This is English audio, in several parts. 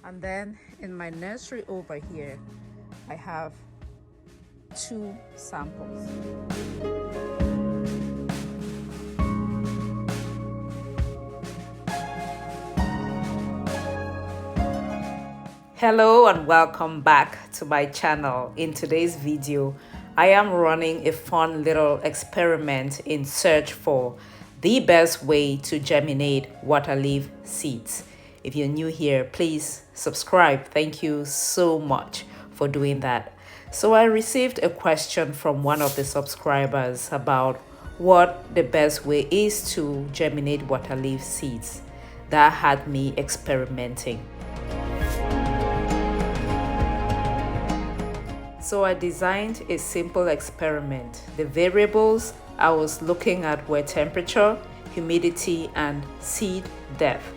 And then in my nursery over here, I have 2 samples. Hello and welcome back to my channel. In today's video, I am running a fun little experiment in search for the best way to germinate waterleaf seeds. If you're new here, please subscribe. Thank you so much for doing that. So I received a question from one of the subscribers about what the best way is to germinate waterleaf seeds. That had me experimenting. So I designed a simple experiment. The variables I was looking at were temperature, humidity, and seed depth.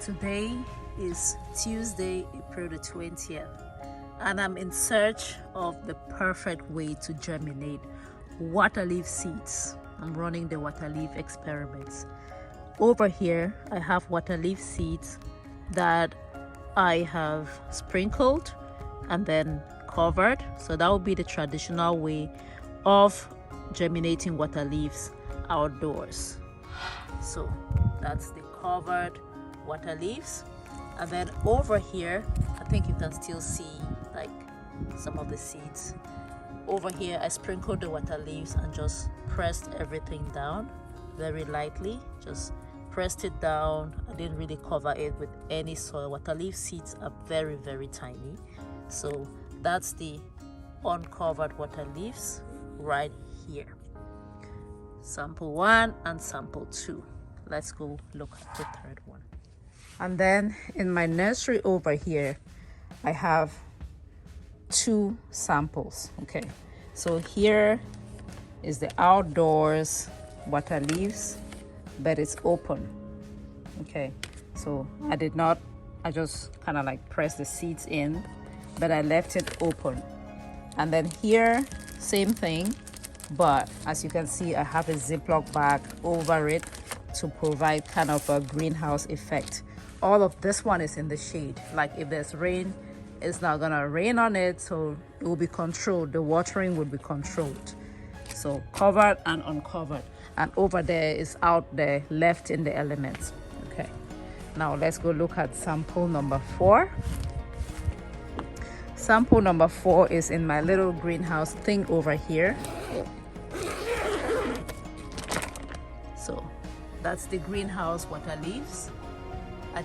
Today is Tuesday, April the 20th, and I'm in search of the perfect way to germinate waterleaf seeds. I'm running the waterleaf experiments. Over here, I have waterleaf seeds that I have sprinkled and then covered. So that would be the traditional way of germinating waterleaves outdoors. So that's the covered waterleaves. And then over here, I think you can still see like some of the seeds. Over here, I sprinkled the waterleaves and just pressed everything down very lightly. Just pressed it down. I didn't really cover it with any soil. Waterleaf seeds are very, very tiny. So that's the uncovered waterleaves right here. Sample 1 and sample 2. Let's go look at the third one. And then in my nursery over here, I have 2 samples. Okay, so here is the outdoors waterleaves, but it's open. Okay, so I just kind of like pressed the seeds in, but I left it open. And then here, same thing, but as you can see, I have a Ziploc bag over it to provide kind of a greenhouse effect. All of this one is in the shade. Like if there's rain, it's not gonna rain on it, so it will be controlled. The watering would be controlled. So covered and uncovered. And over there is out there, left in the elements. Okay, now let's go look at sample number 4. Sample number 4 is in my little greenhouse thing over here. So that's the greenhouse waterleaves. I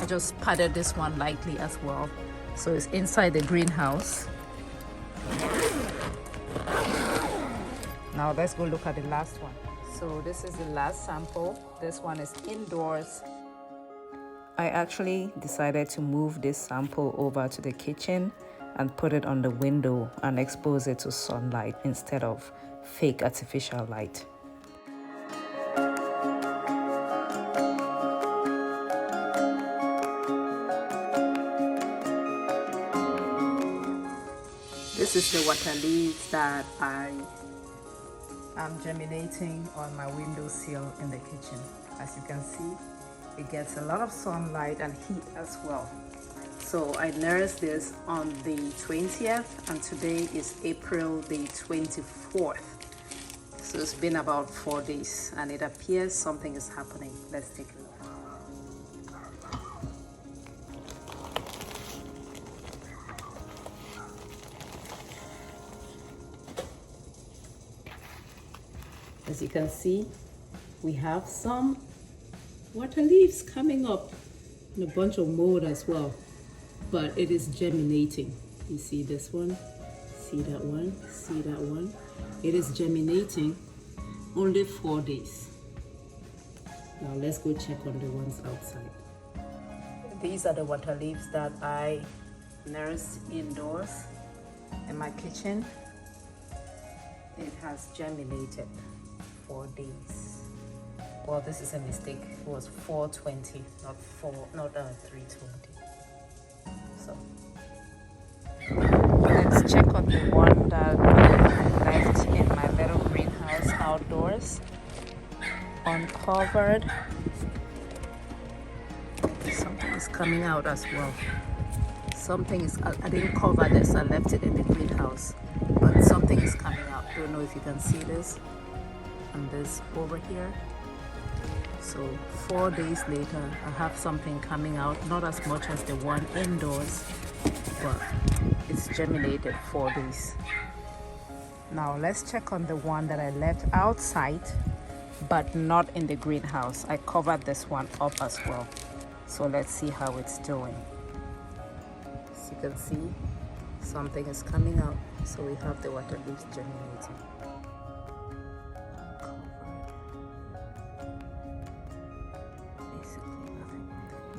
just patted this one lightly as well. So it's inside the greenhouse. Now let's go look at the last one. So this is the last sample. This one is indoors. I actually decided to move this sample over to the kitchen and put it on the window and expose it to sunlight instead of fake artificial light. This is the waterleaves that I am germinating on my windowsill in the kitchen. As you can see, it gets a lot of sunlight and heat as well. So I nursed this on the 20th and today is April the 24th. So it's been about 4 days and it appears something is happening. Let's take a look. As you can see, we have some waterleaves coming up and a bunch of mold as well, but it is germinating. You see this one, see that one, see that one. It is germinating, only 4 days. Now let's go check on the ones outside. These are the waterleaves that I nursed indoors in my kitchen. It has germinated 4 days. Well, this is a mistake. It was 420, not 320. So let's check on the one that I left in my little greenhouse outdoors. uncovered. Something is coming out as well. Something is, I didn't cover this, I left it in the greenhouse, but something is coming out. Don't know if you can see this and this over here. So 4 days later, I have something coming out, not as much as the one indoors, but it's germinated 4 days. Now let's check on the one that I left outside, but not in the greenhouse. I covered this one up as well. So let's see how it's doing. As you can see, something is coming out. So we have the water leaves germinating.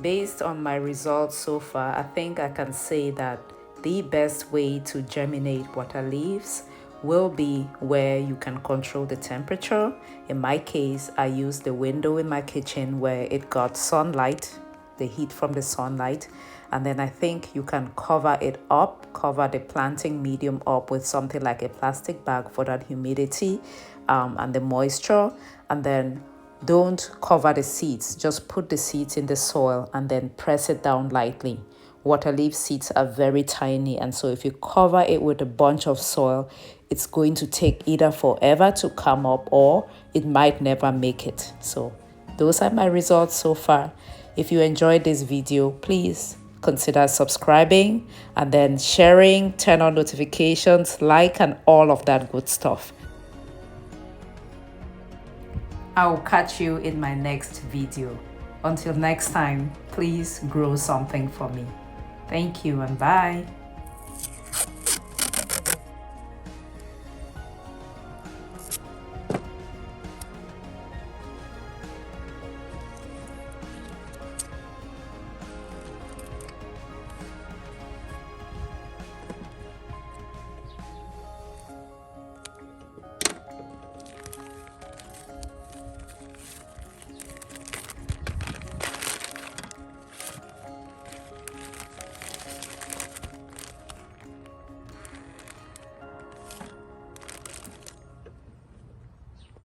Based on my results so far, I think I can say that the best way to germinate water leaves will be where you can control the temperature. In my case, I used the window in my kitchen where it got sunlight, the heat from the sunlight, and then I think you can cover it up, cover the planting medium up with something like a plastic bag for that humidity and the moisture, and then don't cover the seeds, just put the seeds in the soil and then press it down lightly. Water leaf seeds are very tiny, and so if you cover it with a bunch of soil, it's going to take either forever to come up or it might never make it. So those are my results so far. If you enjoyed this video, please consider subscribing and then sharing, turn on notifications, like, and all of that good stuff. I will catch you in my next video. Until next time, please grow something for me. Thank you and bye.